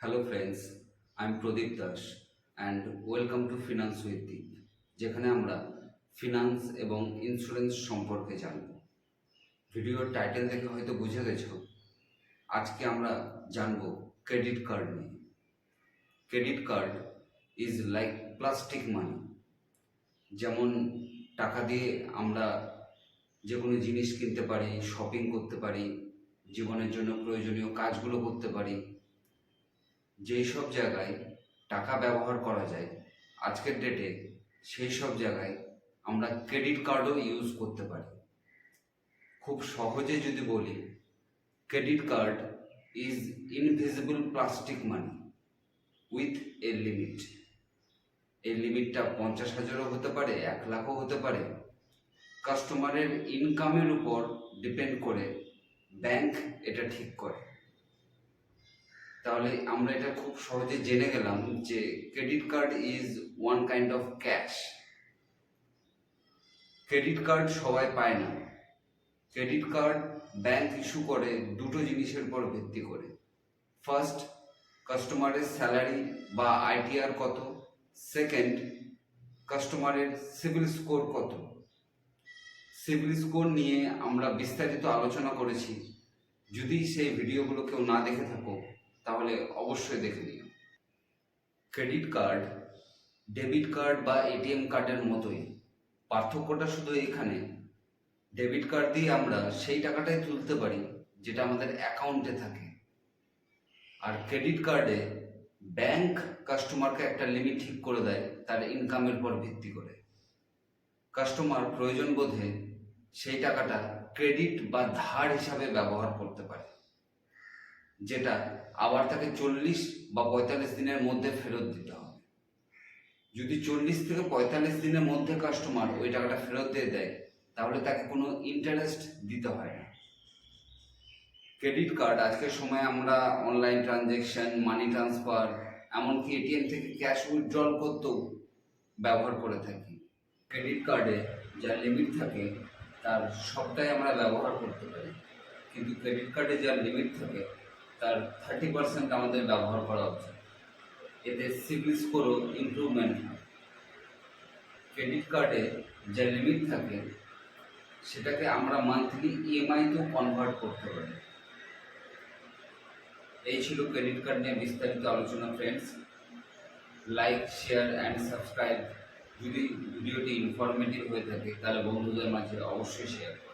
Hello friends, I am Pradip Das and welcome to finance with Deep, যেখানে আমরা finance এবং insurance সম্পর্কে জানব। ভিডিওর টাইটেল দেখে হয়তো বুঝে গেছো, আজকে আমরা জানব ক্রেডিট কার্ড নিয়ে। Credit card is like plastic money. যেমন টাকা দিয়ে আমরা যে কোনো জিনিস কিনতে পারি, শপিং করতে পারি, জীবনের জন্য প্রয়োজনীয় কাজগুলো করতে পারি। যেই সব জায়গায় টাকা ব্যবহার করা যায় আজকের ডেটে, সেই সব জায়গায় আমরা ক্রেডিট কার্ডও ইউজ করতে পারি। খুব সহজে যদি বলি, credit card is invisible plastic money with a limit. এই লিমিটটা 50,000ও হতে পারে, 1,00,000ও হতে পারে। কাস্টমারের ইনকামের উপর ডিপেন্ড করে ব্যাংক এটা ঠিক করে। তাহলে আমরা এটা খুব সহজে জেনে গেলাম যে credit card is one kind of cash. Credit card সবাই পায় না। ক্রেডিট কার্ড ব্যাংক ইস্যু করে দুটো জিনিসের উপর ভিত্তি করে। ফার্স্ট, কাস্টমারের স্যালারি বা আইটিআর কত। সেকেন্ড, কাস্টমারের সিবিল স্কোর কত। সিবিল স্কোর নিয়ে আমরা বিস্তারিত আলোচনা করেছি। যদি সেই ভিডিওগুলো কেউ না দেখে থাকো তাহলে অবশ্যই দেখে নিও। ক্রেডিট কার্ড ডেবিট কার্ড বা এটিএম কার্ডের মতোই। পার্থক্যটা শুধু এখানে, ডেবিট কার্ড দিয়ে আমরা সেই টাকাটাই তুলতে পারি যেটা আমাদের অ্যাকাউন্টে থাকে, আর ক্রেডিট কার্ডে ব্যাংক কাস্টমারকে একটা লিমিট ঠিক করে দেয় তার ইনকামের উপর ভিত্তি করে। কাস্টমার প্রয়োজন বোধে সেই টাকাটা ক্রেডিট বা ধার হিসাবে ব্যবহার করতে পারে, যেটা আবার তাকে 40 বা 45 দিনের মধ্যে ফেরত দিতে হবে। যদি 40 থেকে 45 দিনের মধ্যে কাস্টমার ওই টাকাটা ফেরত দিয়ে দেয়, তাহলে তাকে কোনো ইন্টারেস্ট দিতে হয় না। ক্রেডিট কার্ড আজকের সময় আমরা অনলাইন ট্রানজ্যাকশন, মানি ট্রান্সফার, এমনকি এটিএম থেকে ক্যাশ উইথড্রল করতেও ব্যবহার করে থাকি। ক্রেডিট কার্ডে যা লিমিট থাকে তার সবটাই আমরা ব্যবহার করতে পারি, কিন্তু ক্রেডিট কার্ডে যা লিমিট থাকে তার 30% আমাদের ব্যবহার করা উচিত। এতে সিবিল স্কোরও ইমপ্রুভমেন্ট হয়। ক্রেডিট কার্ডে যে লিমিট থাকে সেটাকে আমরা মান্থলি ইএমআইতেও কনভার্ট করতে পারি। এই ছিল ক্রেডিট কার্ড নিয়ে বিস্তারিত আলোচনা। Friends, like, share and subscribe. যদি ভিডিওটি ইনফরমেটিভ হয়ে থাকে তাহলে বন্ধুদের মাঝে অবশ্যই শেয়ার করুন।